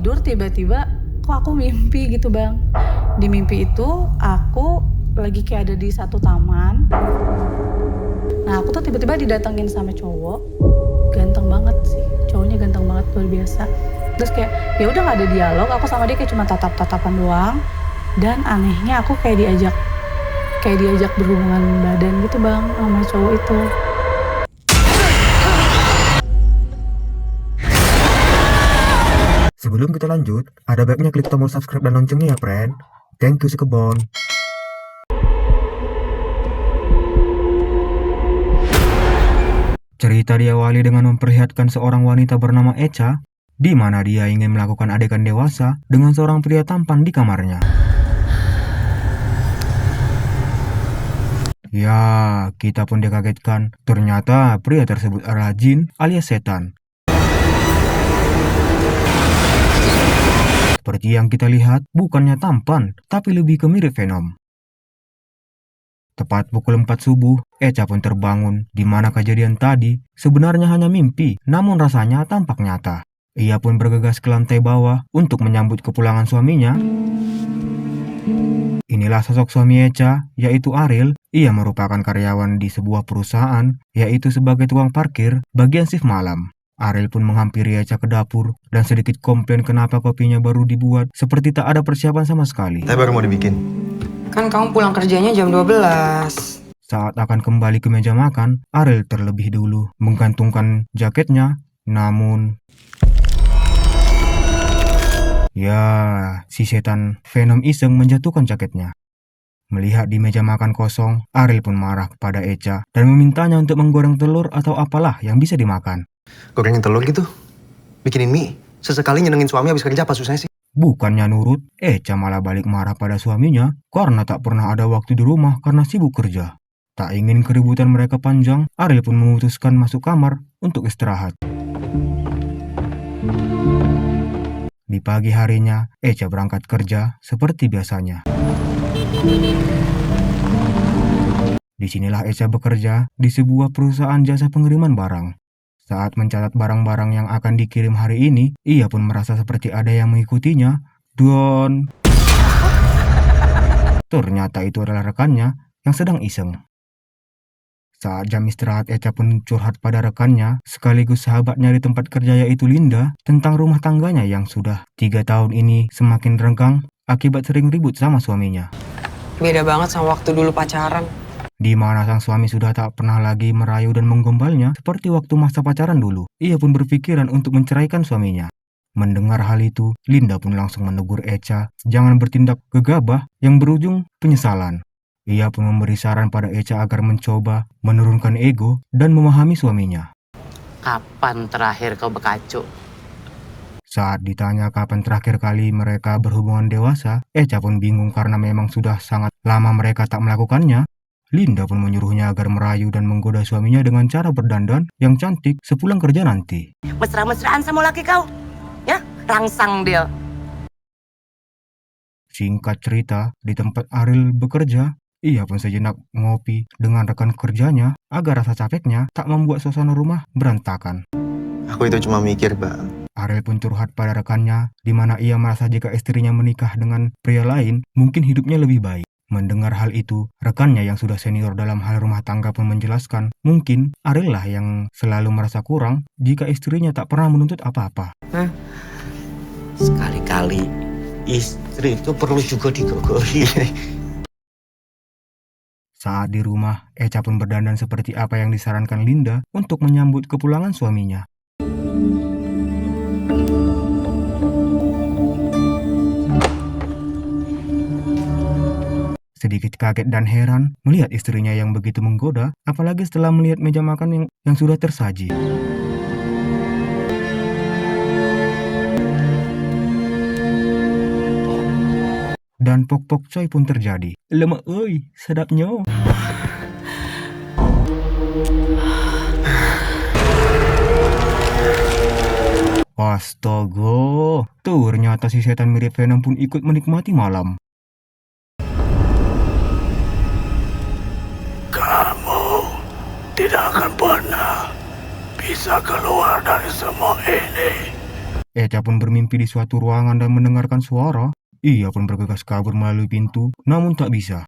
tidur tiba-tiba kok aku mimpi gitu Bang. Di mimpi itu aku lagi kayak ada di satu taman. Nah aku tuh tiba-tiba didatengin sama cowok, ganteng banget sih, cowoknya ganteng banget luar biasa. Terus kayak ya udah nggak ada dialog, aku sama dia kayak cuma tatap-tatapan doang. Dan anehnya aku kayak diajak berhubungan badan gitu Bang sama cowok itu. Sebelum kita lanjut, ada baiknya klik tombol subscribe dan loncengnya ya, friend. Thank you sekebon. Cerita diawali dengan memperlihatkan seorang wanita bernama Echa, di mana dia ingin melakukan adegan dewasa dengan seorang pria tampan di kamarnya. Ya, kita pun dikagetkan. Ternyata pria tersebut adalah jin alias setan. Seperti yang kita lihat, bukannya tampan, tapi lebih ke mirip Venom. Tepat pukul 4 subuh, Echa pun terbangun, di mana kejadian tadi sebenarnya hanya mimpi, namun rasanya tampak nyata. Ia pun bergegas ke lantai bawah untuk menyambut kepulangan suaminya. Inilah sosok suami Echa, yaitu Ariel. Ia merupakan karyawan di sebuah perusahaan, yaitu sebagai tukang parkir bagian shift malam. Ariel pun menghampiri Echa ke dapur dan sedikit komplain kenapa kopinya baru dibuat seperti tak ada persiapan sama sekali. Teh baru mau dibikin. Kan kamu pulang kerjanya jam 12. Saat akan kembali ke meja makan, Ariel terlebih dulu menggantungkan jaketnya, namun... Ya, si setan Venom iseng menjatuhkan jaketnya. Melihat di meja makan kosong, Ariel pun marah kepada Echa dan memintanya untuk menggoreng telur atau apalah yang bisa dimakan. Gorengin telur gitu. Bikinin mie. Sesekali nyenengin suami habis kerja apa susahnya sih? Bukannya nurut, Echa malah balik marah pada suaminya karena tak pernah ada waktu di rumah karena sibuk kerja. Tak ingin keributan mereka panjang, Ariel pun memutuskan masuk kamar untuk istirahat. Di pagi harinya, Echa berangkat kerja seperti biasanya. Disinilah Echa bekerja di sebuah perusahaan jasa pengiriman barang. Saat mencatat barang-barang yang akan dikirim hari ini, ia pun merasa seperti ada yang mengikutinya. Dan ternyata itu adalah rekannya yang sedang iseng. Saat jam istirahat, Echa pun curhat pada rekannya, sekaligus sahabatnya di tempat kerja yaitu Linda, tentang rumah tangganya yang sudah 3 tahun ini semakin renggang akibat sering ribut sama suaminya. Beda banget sama waktu dulu pacaran. Di mana sang suami sudah tak pernah lagi merayu dan menggombalnya seperti waktu masa pacaran dulu. Ia pun berpikiran untuk menceraikan suaminya. Mendengar hal itu, Linda pun langsung menegur Echa jangan bertindak gegabah yang berujung penyesalan. Ia pun memberi saran pada Echa agar mencoba menurunkan ego dan memahami suaminya. Kapan terakhir kau bekacu? Saat ditanya kapan terakhir kali mereka berhubungan dewasa, Echa pun bingung karena memang sudah sangat lama mereka tak melakukannya. Linda pun menyuruhnya agar merayu dan menggoda suaminya dengan cara berdandan yang cantik sepulang kerja nanti. Mesra-mesraan sama laki kau? Ya, rangsang dia. Singkat cerita, di tempat Ariel bekerja, ia pun sejenak ngopi dengan rekan kerjanya agar rasa capeknya tak membuat suasana rumah berantakan. Aku itu cuma mikir, Bang. Ariel pun curhat pada rekannya, di mana ia merasa jika istrinya menikah dengan pria lain, mungkin hidupnya lebih baik. Mendengar hal itu, rekannya yang sudah senior dalam hal rumah tangga pun menjelaskan, mungkin Ariel lah yang selalu merasa kurang jika istrinya tak pernah menuntut apa-apa. Sekali-kali istri itu perlu juga digogori. Saat di rumah, Echa pun berdandan seperti apa yang disarankan Linda untuk menyambut kepulangan suaminya. Sedikit kaget dan heran melihat istrinya yang begitu menggoda, apalagi setelah melihat meja makan yang sudah tersaji. Dan pok-pok coy pun terjadi. Lemak oi, sedapnya. Astaga, ternyata si setan mirip Venom pun ikut menikmati malam. Tidak akan pernah bisa keluar dari semua ini. Echa pun bermimpi di suatu ruangan dan mendengarkan suara. Ia pun bergegas kabur melalui pintu, namun tak bisa.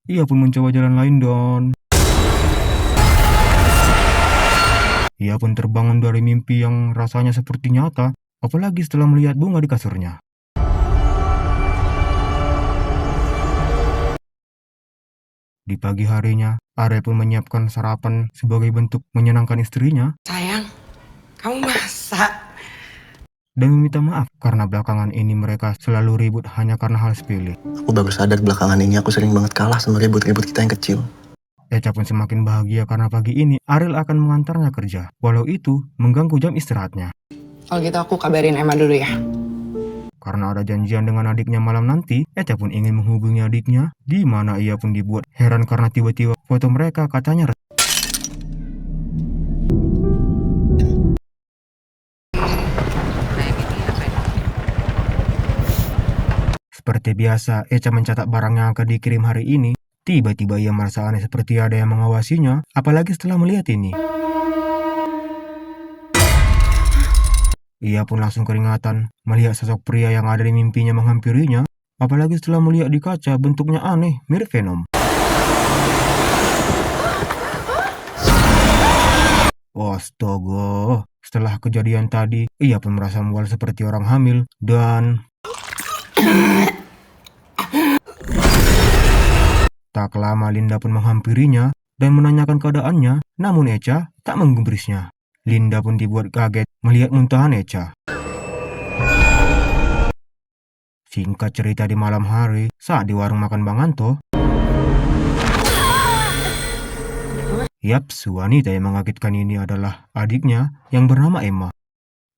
Ia pun mencoba jalan lain dan ia pun terbangun dari mimpi yang rasanya seperti nyata, apalagi setelah melihat bunga di kasurnya. Di pagi harinya, Ariel pun menyiapkan sarapan sebagai bentuk menyenangkan istrinya Sayang, kamu masak. dan meminta maaf karena belakangan ini mereka selalu ribut hanya karena hal sepele. Aku baru sadar belakangan ini aku sering banget kalah sama ribut-ribut kita yang kecil. Echa pun semakin bahagia karena pagi ini Ariel akan mengantarnya kerja, walau itu mengganggu jam istirahatnya. Kalau gitu aku kabarin Emma dulu ya. Karena ada janjian dengan adiknya malam nanti, Echa pun ingin menghubungi adiknya, di mana ia pun dibuat heran karena tiba-tiba foto mereka katanya seperti biasa, Echa mencatat barang yang akan dikirim hari ini. Tiba-tiba ia merasa aneh seperti ada yang mengawasinya, apalagi setelah melihat ini. Ia pun langsung keringatan melihat sosok pria yang ada di mimpinya menghampirinya, apalagi setelah melihat di kaca bentuknya aneh, mirip Venom. Astaga, setelah kejadian tadi, ia pun merasa mual seperti orang hamil dan tak lama Linda pun menghampirinya dan menanyakan keadaannya, namun Echa tak menggubrisnya. Linda pun dibuat kaget melihat muntahan Echa. Singkat cerita di malam hari, saat di warung makan Bang Anto, yaps, wanita yang mengagetkan ini adalah adiknya yang bernama Emma.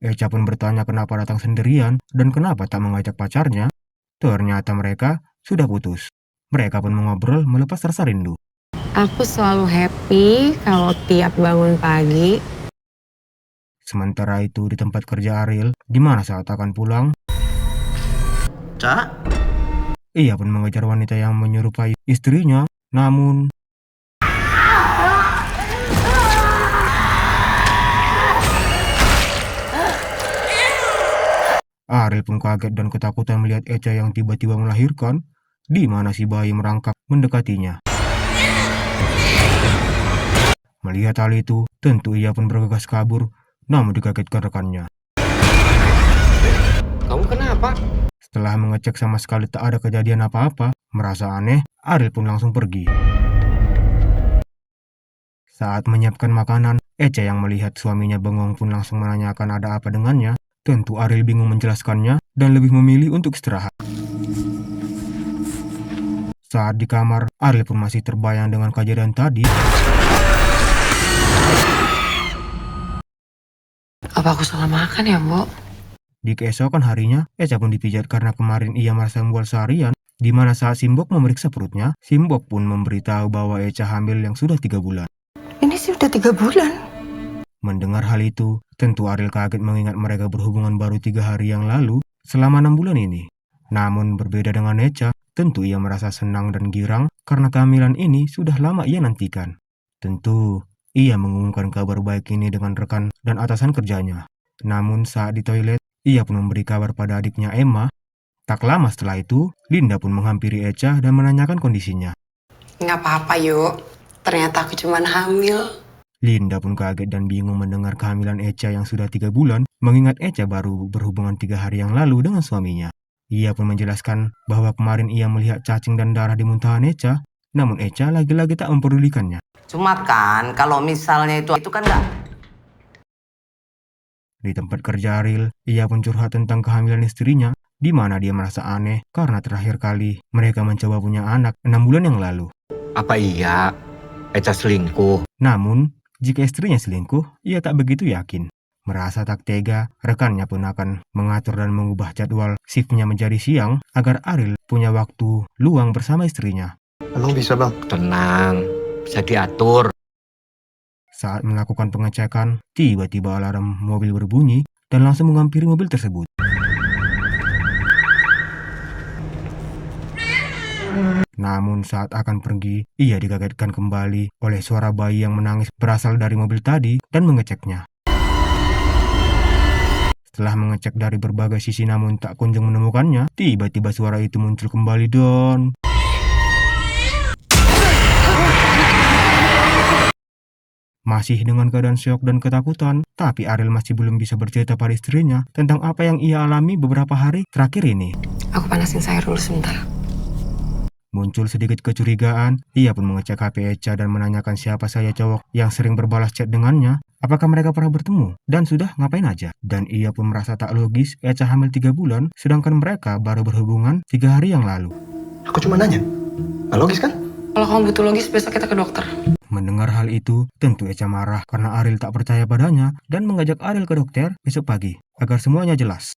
Echa pun bertanya kenapa datang sendirian dan kenapa tak mengajak pacarnya. Ternyata mereka sudah putus. Mereka pun mengobrol melepas rasa rindu. Aku selalu happy kalau tiap bangun pagi. Sementara itu di tempat kerja Ariel, di mana saat akan pulang, Cak, ia pun mengejar wanita yang menyerupai istrinya, namun Ariel pun kaget dan ketakutan melihat Echa yang tiba-tiba melahirkan, di mana si bayi merangkak mendekatinya. Melihat hal itu, tentu ia pun bergegas kabur, namun dikagetkan rekannya. kamu kenapa? Setelah mengecek sama sekali tak ada kejadian apa-apa, merasa aneh, Ariel pun langsung pergi. Saat menyiapkan makanan, Echa yang melihat suaminya bengong pun langsung menanyakan ada apa dengannya. Tentu Ariel bingung menjelaskannya dan lebih memilih untuk istirahat. Saat di kamar, Ariel pun masih terbayang dengan kejadian tadi. Apa aku salah makan ya, Mbok? Di keesokan harinya, Echa pun dipijat karena kemarin ia merasa mual seharian, di mana saat Simbok memeriksa perutnya, Simbok pun memberitahu bahwa Echa hamil yang sudah 3 bulan. Ini sih udah 3 bulan. Mendengar hal itu, tentu Ariel kaget mengingat mereka berhubungan baru 3 hari yang lalu selama 6 bulan ini. Namun berbeda dengan Echa, tentu ia merasa senang dan girang karena kehamilan ini sudah lama ia nantikan. Tentu, ia mengumumkan kabar baik ini dengan rekan dan atasan kerjanya. Namun saat di toilet, ia pun memberi kabar pada adiknya Emma. Tak lama setelah itu, Linda pun menghampiri Echa dan menanyakan kondisinya. Nggak apa-apa, yuk. Ternyata aku cuman hamil. Linda pun kaget dan bingung mendengar kehamilan Echa yang sudah 3 bulan, mengingat Echa baru berhubungan 3 hari yang lalu dengan suaminya. Ia pun menjelaskan bahwa kemarin ia melihat cacing dan darah di muntahan Echa, namun Echa lagi-lagi tak memperdulikannya. Cuma kan kalau misalnya itu kan nggak. Di tempat kerja Ariel, ia pun curhat tentang kehamilan istrinya, di mana dia merasa aneh karena terakhir kali mereka mencoba punya anak 6 bulan yang lalu. Apa iya Echa selingkuh? Namun, jika istrinya selingkuh, ia tak begitu yakin. Merasa tak tega, rekannya pun akan mengatur dan mengubah jadwal shiftnya menjadi siang agar Ariel punya waktu luang bersama istrinya. Emang bisa, Bang? Tenang, bisa diatur. Saat melakukan pengecekan, tiba-tiba alarm mobil berbunyi dan langsung menghampiri mobil tersebut. Namun saat akan pergi, ia dikagetkan kembali oleh suara bayi yang menangis berasal dari mobil tadi dan mengeceknya. Setelah mengecek dari berbagai sisi namun tak kunjung menemukannya, tiba-tiba suara itu muncul kembali dan... Masih dengan keadaan syok dan ketakutan, tapi Ariel masih belum bisa bercerita pada istrinya tentang apa yang ia alami beberapa hari terakhir ini. Aku panasin sayur dulu sebentar. Muncul sedikit kecurigaan, ia pun mengecek HP Echa dan menanyakan siapa saja cowok yang sering berbalas chat dengannya, apakah mereka pernah bertemu, dan sudah ngapain aja. Dan ia pun merasa tak logis Echa hamil 3 bulan, sedangkan mereka baru berhubungan 3 hari yang lalu. Aku cuma nanya. Nggak logis kan? Kalau kamu butuh logis, besok kita ke dokter. Mendengar hal itu, tentu Echa marah karena Ariel tak percaya padanya dan mengajak Ariel ke dokter besok pagi agar semuanya jelas.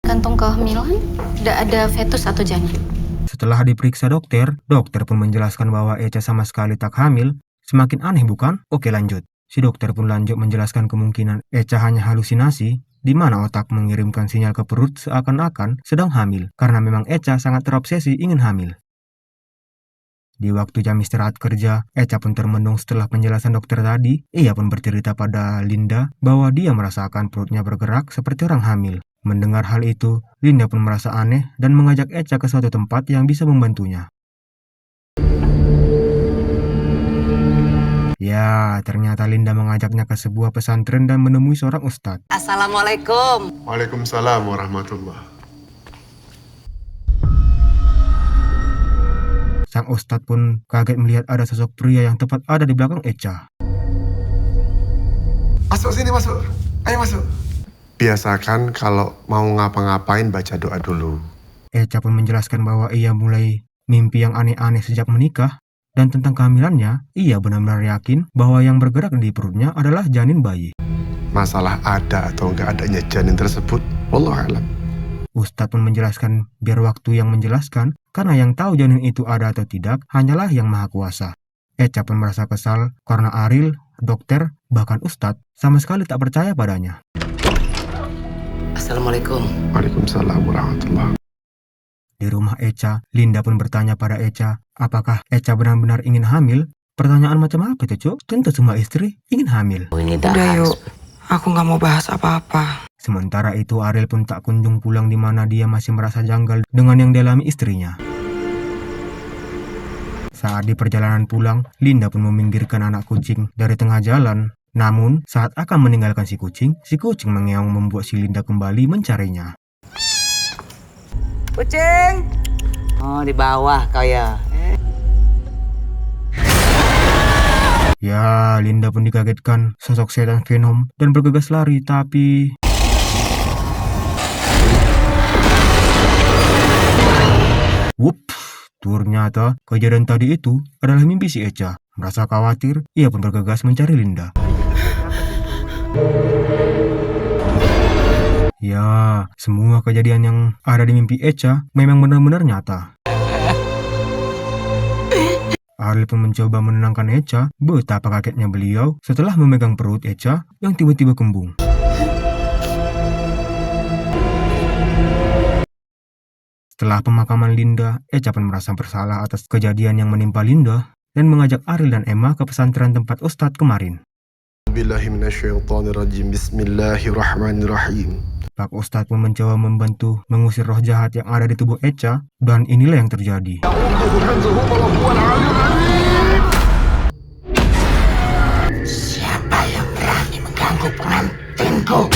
Kantung kehamilan, tidak ada fetus atau janin. Setelah diperiksa dokter pun menjelaskan bahwa Echa sama sekali tak hamil. Semakin aneh bukan? Oke lanjut. Si dokter pun lanjut menjelaskan kemungkinan Echa hanya halusinasi, di mana otak mengirimkan sinyal ke perut seakan-akan sedang hamil, karena memang Echa sangat terobsesi ingin hamil. Di waktu jam istirahat kerja, Echa pun termenung setelah penjelasan dokter tadi. Ia pun bercerita pada Linda bahwa dia merasakan perutnya bergerak seperti orang hamil. Mendengar hal itu, Linda pun merasa aneh dan mengajak Echa ke suatu tempat yang bisa membantunya. Ya, ternyata Linda mengajaknya ke sebuah pesantren dan menemui seorang ustadz. Assalamualaikum. Waalaikumsalam warahmatullah. Sang ustadz pun kaget melihat ada sosok pria yang tepat ada di belakang Echa. Masuk sini, masuk. Ayo masuk. Biasakan kalau mau ngapa-ngapain baca doa dulu. Echa pun menjelaskan bahwa ia mulai mimpi yang aneh-aneh sejak menikah, dan tentang kehamilannya, ia benar-benar yakin bahwa yang bergerak di perutnya adalah janin bayi. Masalah ada atau nggak adanya janin tersebut, wallahu a'lam. Ustadz pun menjelaskan biar waktu yang menjelaskan, karena yang tahu janin itu ada atau tidak hanyalah yang maha kuasa. Echa pun merasa kesal karena Ariel, dokter, bahkan Ustadz sama sekali tak percaya padanya. Assalamualaikum. Waalaikumsalam warahmatullah. Di rumah Echa, Linda pun bertanya pada Echa, apakah Echa benar-benar ingin hamil? Pertanyaan macam apa itu, Cuk? Tentu semua istri ingin hamil. Ini Udah yuk, aku nggak mau bahas apa-apa. Sementara itu Ariel pun tak kunjung pulang di mana dia masih merasa janggal dengan yang dialami istrinya. Saat di perjalanan pulang, Linda pun meminggirkan anak kucing dari tengah jalan. Namun, saat akan meninggalkan si kucing mengeong membuat si Linda kembali mencarinya. Kucing. Oh, di bawah kau ya. Ya, Linda pun dikagetkan sosok setan Venom dan bergegas lari, tapi... Ternyata kejadian tadi itu adalah mimpi si Echa. Merasa khawatir, ia pun bergegas mencari Linda. Ya, semua kejadian yang ada di mimpi Echa memang benar-benar nyata. Ariel pun mencoba menenangkan Echa, betapa kagetnya beliau setelah memegang perut Echa yang tiba-tiba kembung. Setelah pemakaman Linda, Echa pun merasa bersalah atas kejadian yang menimpa Linda dan mengajak Ariel dan Emma ke pesantren tempat Ustadz kemarin. Bismillahirrahmanirrahim. Pak Ustadz pun mencoba membantu mengusir roh jahat yang ada di tubuh Echa, dan inilah yang terjadi. Siapa yang berani mengganggu pengantinku?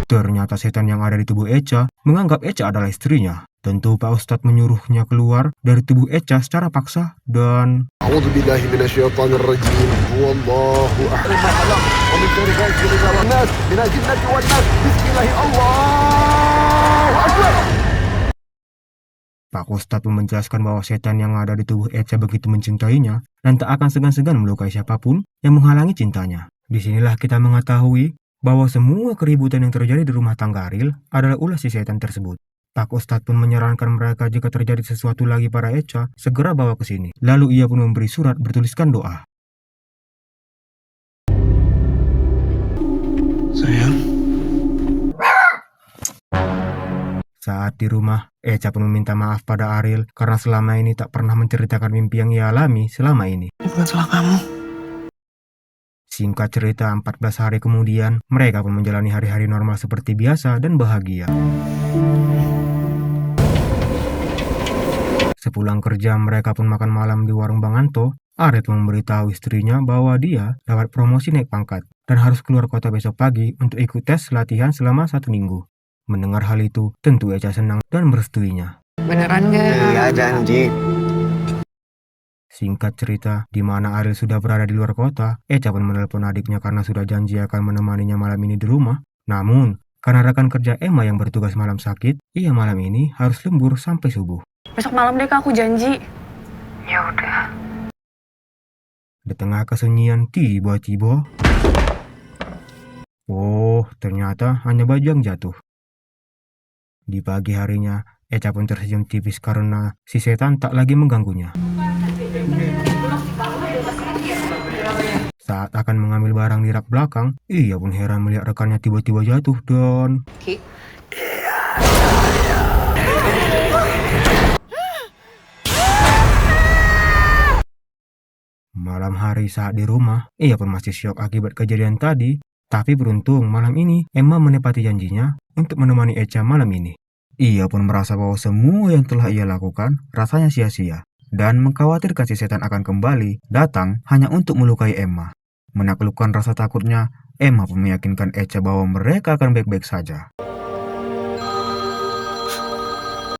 Ternyata setan yang ada di tubuh Echa menganggap Echa adalah istrinya. Tentu Pak Ustadz menyuruhnya keluar dari tubuh Echa secara paksa dan... Pak Ustadz pun menjelaskan bahwa setan yang ada di tubuh Echa begitu mencintainya dan tak akan segan-segan melukai siapapun yang menghalangi cintanya. Disinilah kita mengetahui bahwa semua keributan yang terjadi di rumah tangga Ariel adalah ulah si setan tersebut. Pak Ustadz pun menyarankan mereka jika terjadi sesuatu lagi pada Echa, segera bawa ke sini. Lalu ia pun memberi surat bertuliskan doa. Sayang. Saat di rumah, Echa pun meminta maaf pada Ariel karena selama ini tak pernah menceritakan mimpi yang ia alami selama ini. Ini bukan salah kamu. Singkat cerita, 14 hari kemudian, mereka pun menjalani hari-hari normal seperti biasa dan bahagia. Sepulang kerja, mereka pun makan malam di warung Bang Anto. Ariel memberitahu istrinya bahwa dia dapat promosi naik pangkat dan harus keluar kota besok pagi untuk ikut tes latihan selama 1 minggu. Mendengar hal itu, tentu Echa senang dan merestuinya. Beneran nggak? Iya janji. Singkat cerita, di mana Ariel sudah berada di luar kota, Echa pun menelpon adiknya karena sudah janji akan menemaninya malam ini di rumah. Namun, karena rekan kerja Emma yang bertugas malam sakit, ia malam ini harus lembur sampai subuh. Besok malam deh Kak, aku janji. Ya udah. Di tengah kesunyian, tiba-tiba... Oh, ternyata hanya baju yang jatuh. Di pagi harinya, Echa pun tersenyum tipis karena si setan tak lagi mengganggunya. Saat akan mengambil barang di rak belakang, ia pun heran melihat rekannya tiba-tiba jatuh dan... Malam hari saat di rumah, ia pun masih syok akibat kejadian tadi. Tapi beruntung malam ini Emma menepati janjinya untuk menemani Echa malam ini. Ia pun merasa bahwa semua yang telah ia lakukan rasanya sia-sia. Dan mengkhawatirkan si setan akan kembali datang hanya untuk melukai Emma. Menaklukkan rasa takutnya, Emma pun meyakinkan Echa bahwa mereka akan baik-baik saja.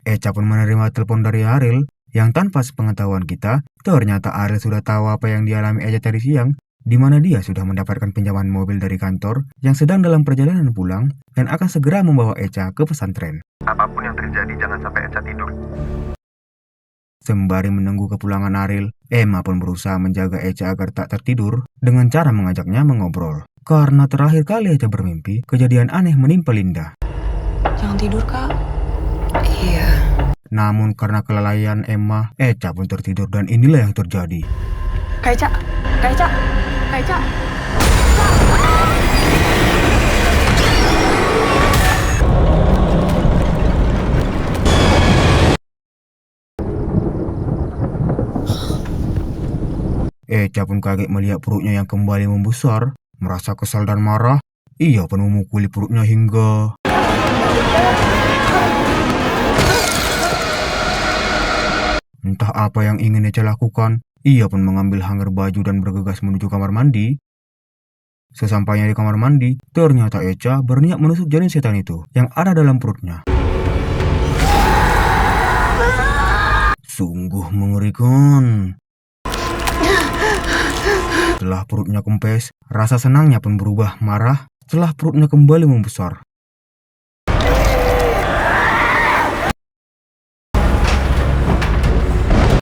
Echa pun menerima telepon dari Ariel yang tanpa sepengetahuan kita, ternyata Ariel sudah tahu apa yang dialami Echa tadi siang, di mana dia sudah mendapatkan pinjaman mobil dari kantor yang sedang dalam perjalanan pulang dan akan segera membawa Echa ke pesantren. Apapun yang terjadi, jangan sampai Echa tidur. Sembari menunggu kepulangan Ariel, Emma pun berusaha menjaga Echa agar tak tertidur dengan cara mengajaknya mengobrol. Karena terakhir kali Echa bermimpi, kejadian aneh menimpa Linda. Jangan tidur Kak. Iya. Namun karena kelalaian Emma, Echa pun tertidur dan inilah yang terjadi. Kak Echa. Echa pun kaget melihat perutnya yang kembali membesar. Merasa kesal dan marah, ia pun memukuli perutnya hingga... Entah apa yang ingin Echa lakukan, ia pun mengambil hanger baju dan bergegas menuju kamar mandi. Sesampainya di kamar mandi, ternyata Echa berniat menusuk janin setan itu yang ada dalam perutnya. Sungguh mengerikan. Setelah perutnya kempes, rasa senangnya pun berubah marah setelah perutnya kembali membesar.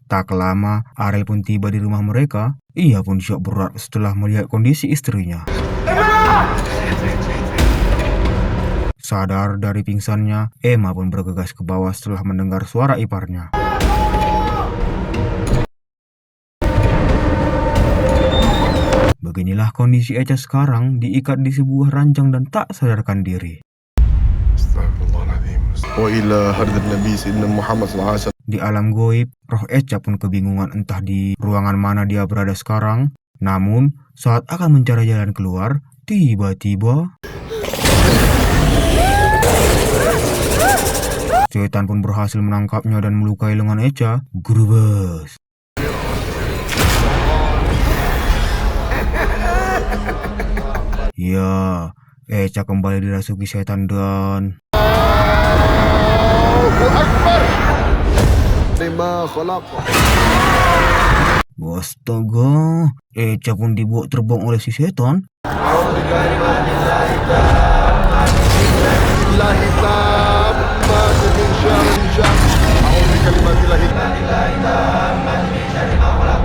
Tak lama, Ariel pun tiba di rumah mereka. Ia pun syok berat setelah melihat kondisi istrinya. Sadar dari pingsannya, Emma pun bergegas ke bawah setelah mendengar suara iparnya. Beginilah kondisi Echa sekarang, diikat di sebuah ranjang dan tak sadarkan diri. Di alam goib, roh Echa pun kebingungan entah di ruangan mana dia berada sekarang. Namun, saat akan mencari jalan keluar, tiba-tiba... Setan pun berhasil menangkapnya dan melukai lengan Echa. Grubes. Ya, Echa kembali dirasuki setan dan... Astaga, Echa pun dibawa terbang oleh si setan.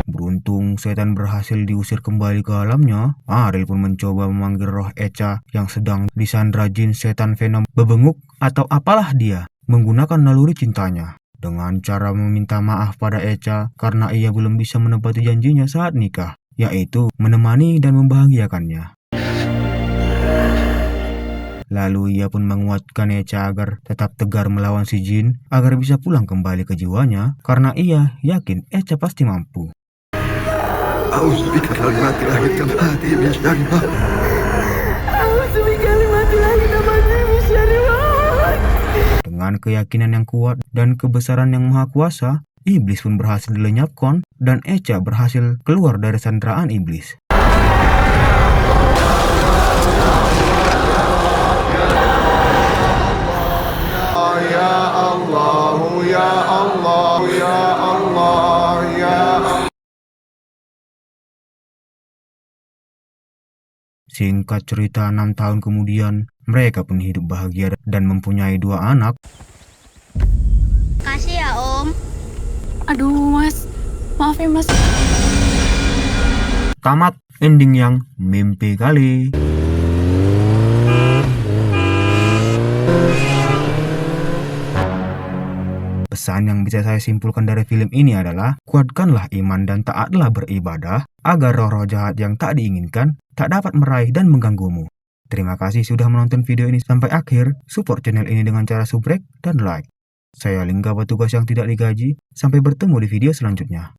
Beruntung setan berhasil diusir kembali ke alamnya. Ariel pun mencoba memanggil roh Echa yang sedang disandra jin setan Venom bebenguk atau apalah dia, menggunakan naluri cintanya. Dengan cara meminta maaf pada Echa karena ia belum bisa menepati janjinya saat nikah, yaitu menemani dan membahagiakannya. Lalu ia pun menguatkan Echa agar tetap tegar melawan si jin agar bisa pulang kembali ke jiwanya karena ia yakin Echa pasti mampu. Dengan keyakinan yang kuat dan kebesaran yang maha kuasa, iblis pun berhasil dilenyapkan dan Echa berhasil keluar dari sandraan iblis. Ya Allah, ya Allah, ya Allah, ya Allah. Singkat cerita, 6 tahun kemudian, mereka pun hidup bahagia dan mempunyai 2 anak. Kasih ya, Om. Aduh, Mas. Maaf ya, Mas. Tamat ending yang mimpi kali. Pesan yang bisa saya simpulkan dari film ini adalah, kuatkanlah iman dan taatlah beribadah, agar roh-roh jahat yang tak diinginkan tak dapat meraih dan mengganggumu. Terima kasih sudah menonton video ini sampai akhir. Support channel ini dengan cara subrek dan like. Saya Lingga, petugas yang tidak digaji. Sampai bertemu di video selanjutnya.